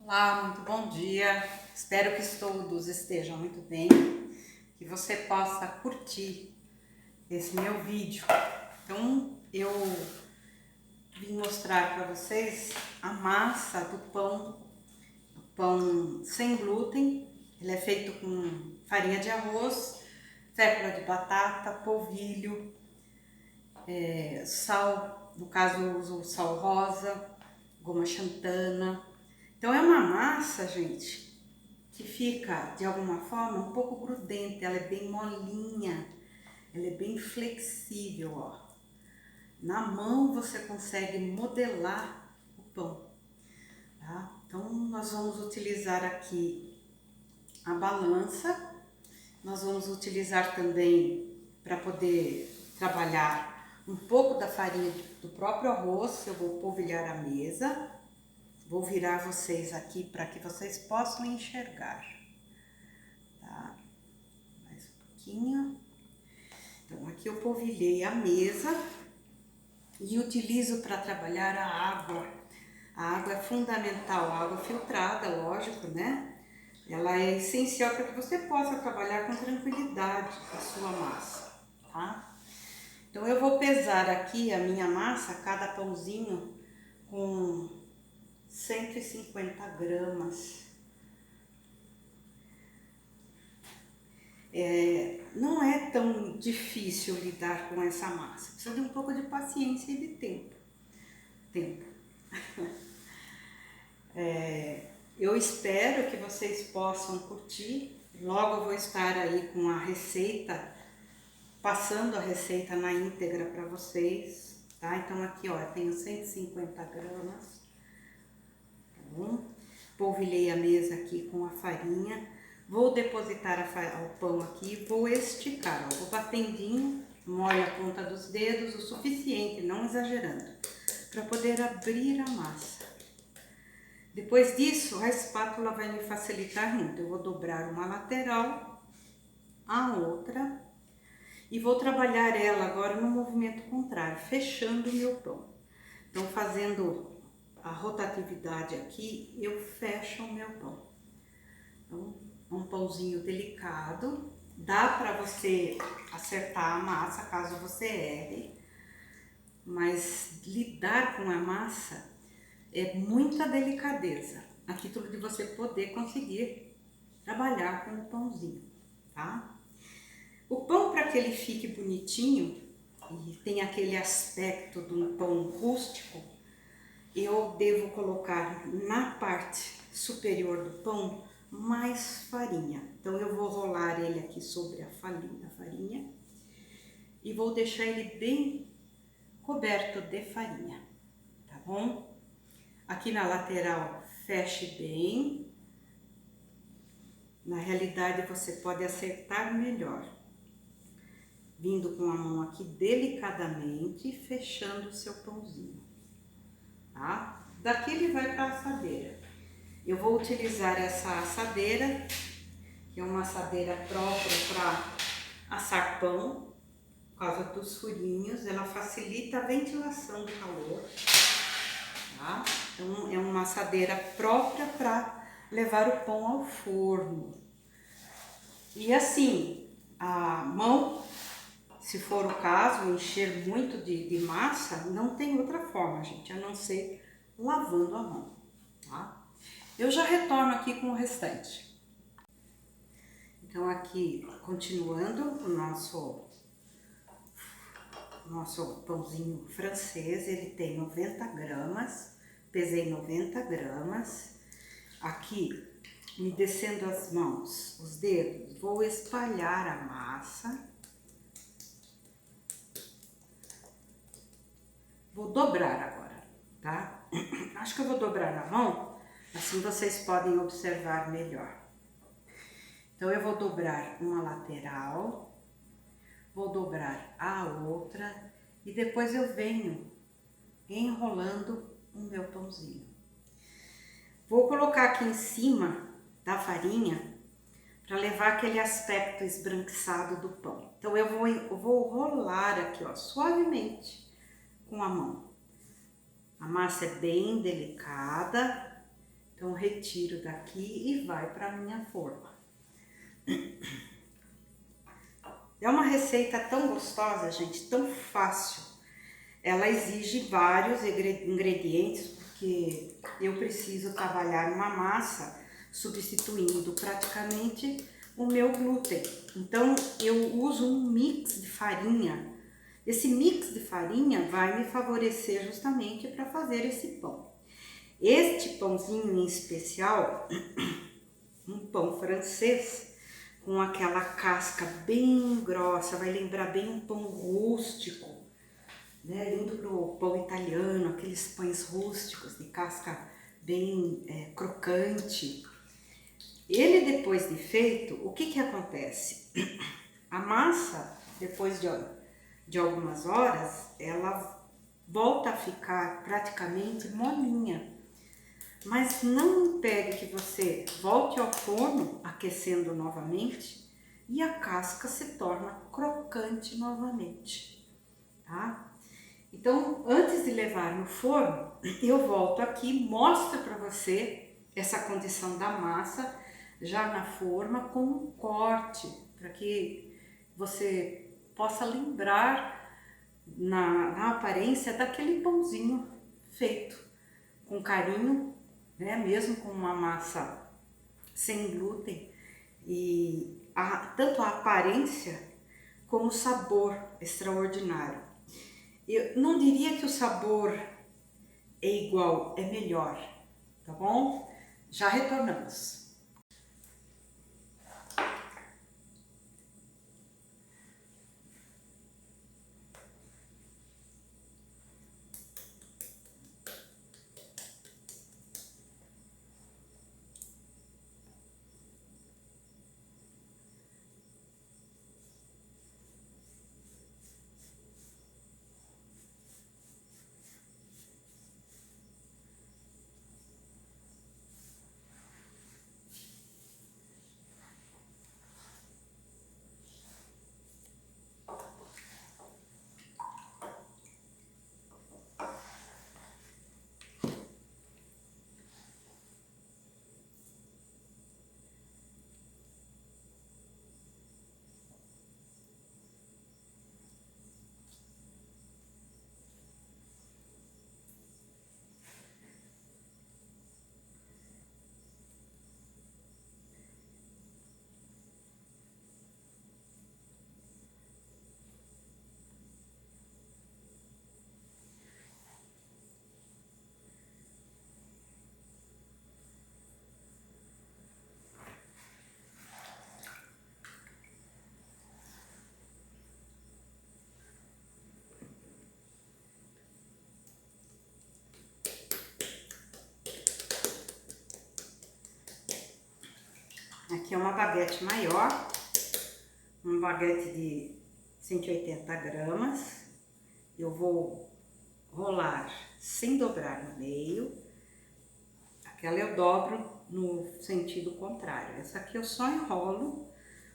Olá, muito bom dia. Espero que todos estejam muito bem, que você possa curtir esse meu vídeo. Então, eu vim mostrar para vocês a massa do pão sem glúten. Ele é feito com farinha de arroz, fécula de batata, polvilho, sal, no caso eu uso sal rosa, goma xantana. Então é uma massa, gente, que fica de alguma forma um pouco grudenta, ela é bem molinha, ela é bem flexível, ó. Na mão você consegue modelar o pão, tá? Então nós vamos utilizar aqui a balança, nós vamos utilizar também para poder trabalhar um pouco da farinha do próprio arroz. Eu vou polvilhar a mesa, vou virar vocês aqui para que vocês possam enxergar, tá? Mais um pouquinho. Então aqui eu polvilhei a mesa e utilizo para trabalhar a água. A água é fundamental, a água filtrada, lógico, né? Ela é essencial para que você possa trabalhar com tranquilidade a sua massa, tá? Então eu vou pesar aqui a minha massa, cada pãozinho, com 150 gramas. Não é tão difícil lidar com essa massa, precisa de um pouco de paciência e de tempo. Eu espero que vocês possam curtir. Logo eu vou estar aí com a receita, passando a receita na íntegra para vocês, tá? Então aqui, ó, eu tenho 150 gramas, tá bom? Polvilhei a mesa aqui com a farinha. Vou depositar o pão aqui, vou esticar, ó, vou batendinho, molho a ponta dos dedos o suficiente, não exagerando, para poder abrir a massa. Depois disso, a espátula vai me facilitar muito. Eu vou dobrar uma lateral, a outra, e vou trabalhar ela agora no movimento contrário, fechando o meu pão. Então, fazendo a rotatividade aqui, eu fecho o meu pão. Então, um pãozinho delicado, dá para você acertar a massa caso você erre, mas lidar com a massa é muita delicadeza, a título de você poder conseguir trabalhar com o pãozinho, tá? O pão, para que ele fique bonitinho e tenha aquele aspecto de um pão rústico, eu devo colocar na parte superior do pão mais farinha. Então eu vou rolar ele aqui sobre a farinha e vou deixar ele bem coberto de farinha, tá bom? Aqui na lateral feche bem. Na realidade você pode acertar melhor, vindo com a mão aqui delicadamente, fechando o seu pãozinho, tá? Daqui ele vai para a assadeira. Eu vou utilizar essa assadeira, que é uma assadeira própria para assar pão, por causa dos furinhos, ela facilita a ventilação do calor, tá? Então é uma assadeira própria para levar o pão ao forno. E assim, a mão, se for o caso, encher muito de massa, não tem outra forma, gente, a não ser lavando a mão, tá? Eu já retorno aqui com o restante. Então aqui, continuando o nosso pãozinho francês, ele tem 90 gramas, pesei 90 gramas. Aqui, me descendo as mãos, os dedos, vou espalhar a massa. Vou dobrar agora, tá? Acho que eu vou dobrar na mão, assim vocês podem observar melhor. Então eu vou dobrar uma lateral, vou dobrar a outra e depois eu venho enrolando o meu pãozinho. Vou colocar aqui em cima da farinha para levar aquele aspecto esbranquiçado do pão. Então eu vou rolar aqui, ó, suavemente com a mão. A massa é bem delicada, Então, retiro daqui e vai para a minha forma. É uma receita tão gostosa, gente, tão fácil. Ela exige vários ingredientes, porque eu preciso trabalhar uma massa substituindo praticamente o meu glúten. Então, eu uso um mix de farinha. Esse mix de farinha vai me favorecer justamente para fazer esse pão. Este pãozinho em especial, um pão francês, com aquela casca bem grossa, vai lembrar bem um pão rústico, né? Indo pro pão italiano, aqueles pães rústicos de casca bem crocante. Ele, depois de feito, o que que acontece? A massa, depois de algumas horas, ela volta a ficar praticamente molinha. Mas não impede que você volte ao forno, aquecendo novamente, e a casca se torna crocante novamente, tá? Então, antes de levar no forno, eu volto aqui, mostro para você essa condição da massa já na forma com um corte, para que você possa lembrar na aparência daquele pãozinho feito com carinho, né? Mesmo com uma massa sem glúten, e tanto a aparência como o sabor extraordinário. Eu não diria que o sabor é igual, é melhor, tá bom? Já retornamos. Aqui é uma baguete maior, uma baguete de 180 gramas. Eu vou rolar sem dobrar no meio. Aquela eu dobro no sentido contrário. Essa aqui eu só enrolo,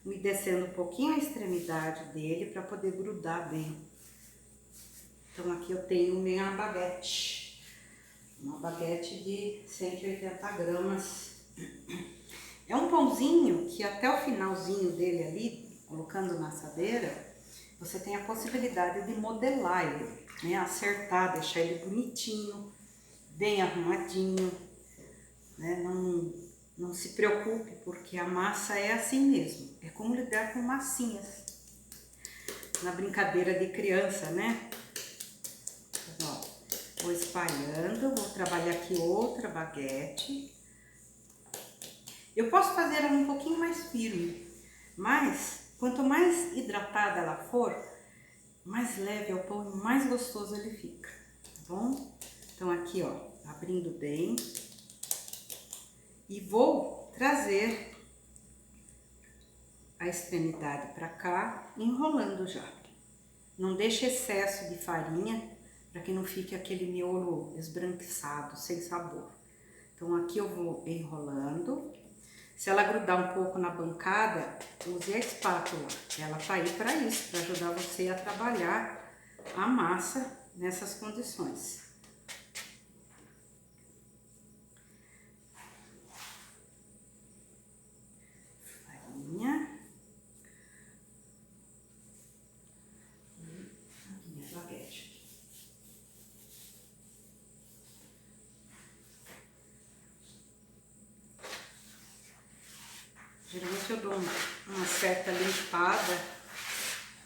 me descendo um pouquinho a extremidade dele para poder grudar bem. Então aqui eu tenho minha baguete, uma baguete de 180 gramas. É um pãozinho que até o finalzinho dele ali, colocando na assadeira, você tem a possibilidade de modelar ele, né? Acertar, deixar ele bonitinho, bem arrumadinho, né? Não se preocupe, porque a massa é assim mesmo. É como lidar com massinhas. Na brincadeira de criança, né? Então, ó, vou espalhando, vou trabalhar aqui outra baguete. Eu posso fazer ela um pouquinho mais firme, mas quanto mais hidratada ela for, mais leve é o pão e mais gostoso ele fica, tá bom? Então aqui, ó, abrindo bem. E vou trazer a extremidade para cá, enrolando já. Não deixe excesso de farinha, para que não fique aquele miolo esbranquiçado, sem sabor. Então aqui eu vou enrolando. Se ela grudar um pouco na bancada, use a espátula. Ela tá aí para isso, para ajudar você a trabalhar a massa nessas condições. Geralmente eu dou uma certa limpada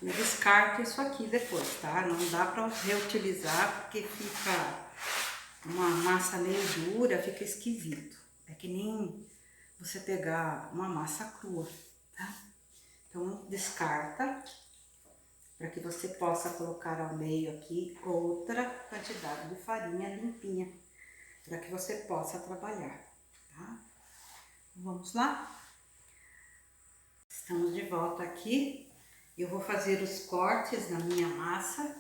e descarto isso aqui depois, tá? Não dá para reutilizar porque fica uma massa meio dura, fica esquisito. É que nem você pegar uma massa crua, tá? Então descarta para que você possa colocar ao meio aqui outra quantidade de farinha limpinha, para que você possa trabalhar, tá? Vamos lá? Estamos de volta aqui. Eu vou fazer os cortes na minha massa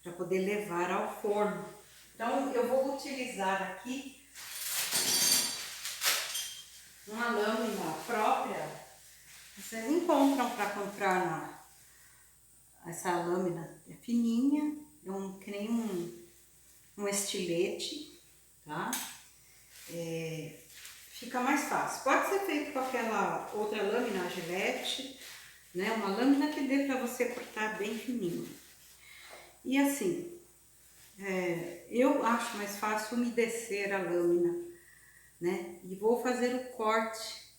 para poder levar ao forno. Então, eu vou utilizar aqui uma lâmina própria. Vocês encontram para comprar essa lâmina. É fininha, que nem um estilete, tá? Fica mais fácil. Pode ser feito com aquela outra lâmina, a Gillette, né? Uma lâmina que dê para você cortar bem fininho. E assim, eu acho mais fácil umedecer a lâmina, né? E vou fazer o corte.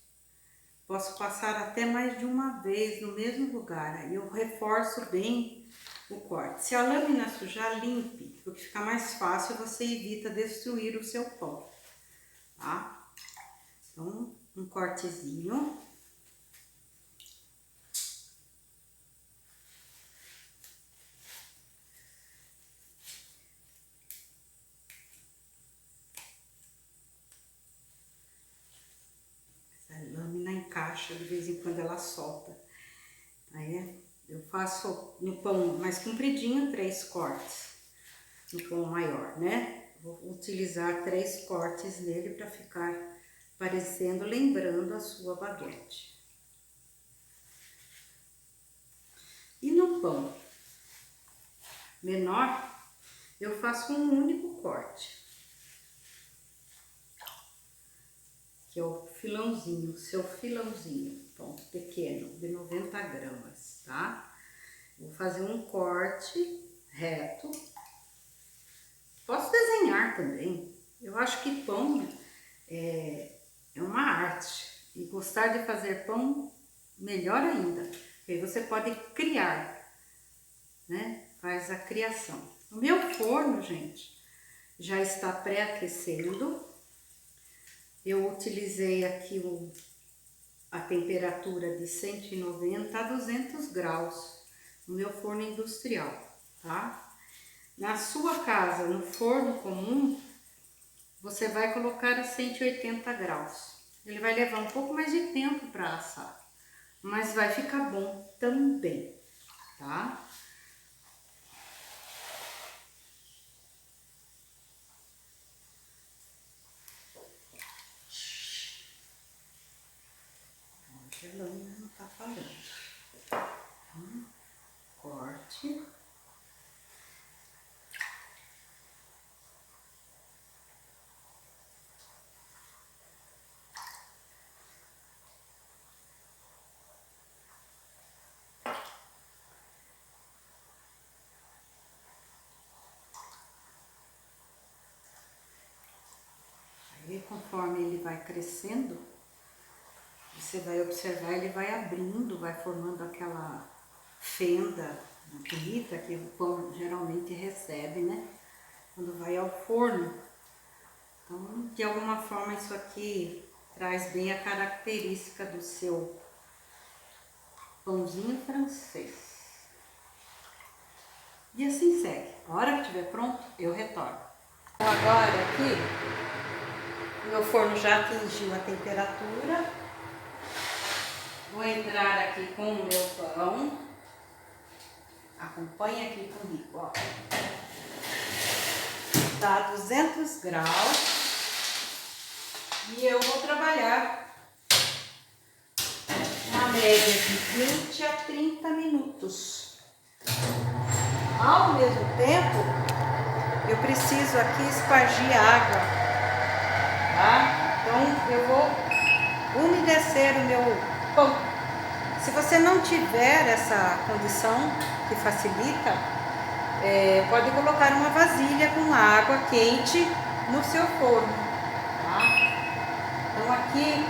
Posso passar até mais de uma vez no mesmo lugar. Aí eu reforço bem o corte. Se a lâmina sujar, limpe, porque fica mais fácil, você evita destruir o seu pão, tá? Então, um cortezinho. Essa lâmina encaixa, de vez em quando ela solta. Aí eu faço no pão mais compridinho 3 cortes. No pão maior, né? Vou utilizar 3 cortes nele para ficar parecendo, lembrando a sua baguete. E no pão menor, eu faço um único corte, que é o filãozinho, seu filãozinho, pão pequeno, de 90 gramas, tá? Vou fazer um corte reto. Posso desenhar também. Eu acho que pão é uma arte. E gostar de fazer pão, melhor ainda. Porque aí você pode criar, né? Faz a criação. O meu forno, gente, já está pré-aquecendo. Eu utilizei aqui a temperatura de 190 a 200 graus no meu forno industrial, tá? Na sua casa, no forno comum, você vai colocar a 180 graus. Ele vai levar um pouco mais de tempo para assar, mas vai ficar bom também, tá? A lâmina não tá falando. Corte. Aí, conforme ele vai crescendo, você vai observar, ele vai abrindo, vai formando aquela fenda bonita que o pão geralmente recebe, né? Quando vai ao forno. Então, de alguma forma, isso aqui traz bem a característica do seu pãozinho francês. E assim segue. A hora que estiver pronto, eu retorno. Então, agora aqui, meu forno já atingiu a temperatura. Vou entrar aqui com o meu pão. Acompanha aqui comigo, ó. Tá a 200 graus. E eu vou trabalhar uma média de 20 a 30 minutos. Ao mesmo tempo, eu preciso aqui espargir água, tá? Então, eu vou umedecer o meu pão. Se você não tiver essa condição que facilita, pode colocar uma vasilha com água quente no seu forno, tá? Então aqui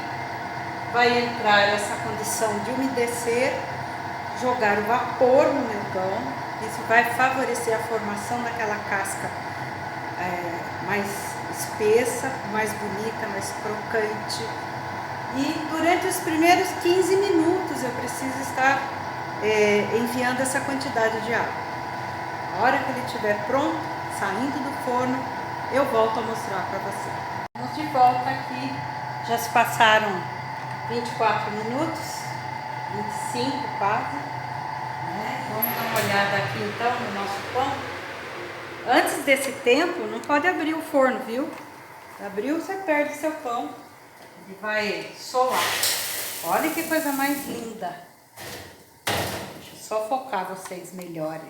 vai entrar essa condição de umedecer, jogar o vapor no meu pão. Isso vai favorecer a formação daquela casca mais espessa, mais bonita, mais crocante. E durante os primeiros 15 minutos eu preciso estar enviando essa quantidade de água. A hora que ele estiver pronto, saindo do forno, eu volto a mostrar para você. Estamos de volta aqui, já se passaram 24 minutos, 25 quase. Vamos dar uma olhada aqui então no nosso pão. Antes desse tempo, não pode abrir o forno, viu? Abriu, você perde seu pão. Ele vai solar. Olha que coisa mais linda. Deixa eu só focar vocês melhor.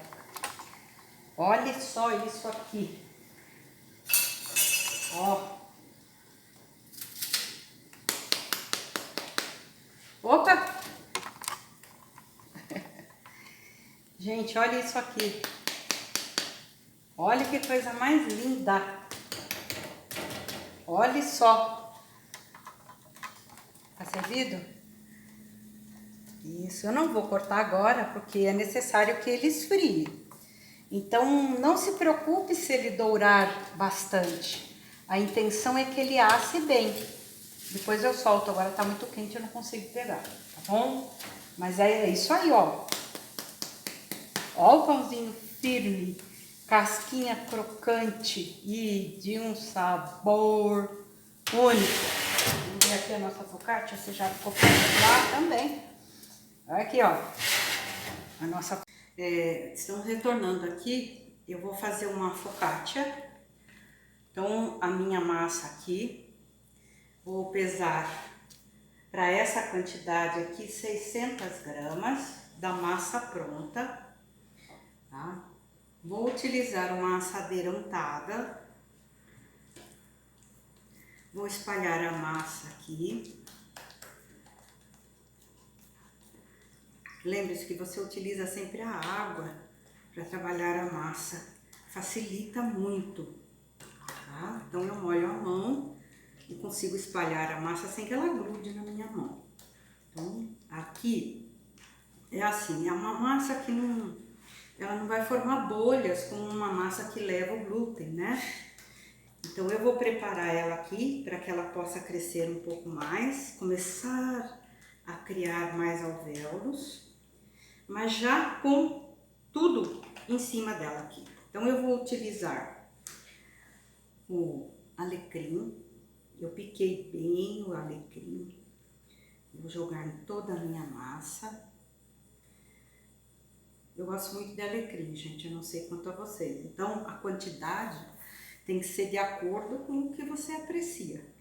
Olha só isso aqui. Ó. Opa! Gente, olha isso aqui. Olha que coisa mais linda. Olha só. Tá servido? Isso, eu não vou cortar agora porque é necessário que ele esfrie. Então, não se preocupe se ele dourar bastante. A intenção é que ele asse bem. Depois eu solto, agora tá muito quente, eu não consigo pegar, tá bom? Mas é isso aí, ó. Ó o pãozinho firme, casquinha crocante e de um sabor único. Vamos ver aqui a nossa focaccia, você já ficou pronta lá também. Aqui, ó, a nossa... estamos retornando aqui, eu vou fazer uma focaccia. Então, a minha massa aqui, vou pesar para essa quantidade aqui 600 gramas da massa pronta, tá? Vou utilizar uma assadeira untada, vou espalhar a massa aqui. Lembre-se que você utiliza sempre a água para trabalhar a massa, facilita muito, tá? Então eu molho a mão e consigo espalhar a massa sem que ela grude na minha mão. Então aqui é assim, é uma massa que ela não vai formar bolhas como uma massa que leva o glúten, né? Então eu vou preparar ela aqui para que ela possa crescer um pouco mais, começar a criar mais alvéolos, mas já com tudo em cima dela aqui. Então eu vou utilizar o alecrim, eu piquei bem o alecrim, vou jogar em toda a minha massa. Eu gosto muito de alecrim, gente, eu não sei quanto a vocês. Então, a quantidade tem que ser de acordo com o que você aprecia.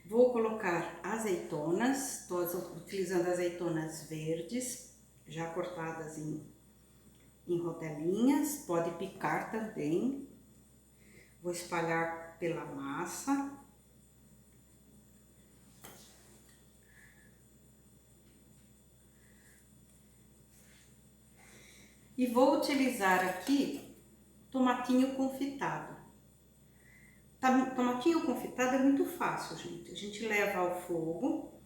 Vou colocar azeitonas, estou utilizando azeitonas verdes, já cortadas em rodelinhas, pode picar também. Vou espalhar pela massa. E vou utilizar aqui tomatinho confitado. Tomatinho confitado é muito fácil, gente. A gente leva ao fogo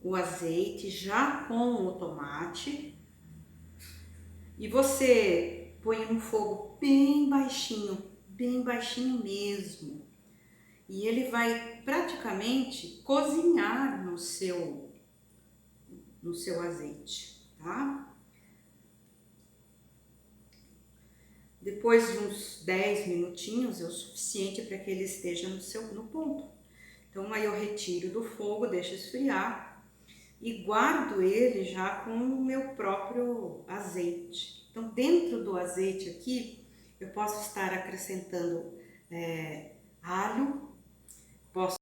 o azeite já com o tomate e você põe no fogo bem baixinho mesmo. E ele vai praticamente cozinhar no seu azeite, tá? Depois de uns 10 minutinhos é o suficiente para que ele esteja no ponto. Então aí eu retiro do fogo, deixo esfriar e guardo ele já com o meu próprio azeite. Então dentro do azeite aqui eu posso estar acrescentando alho, posso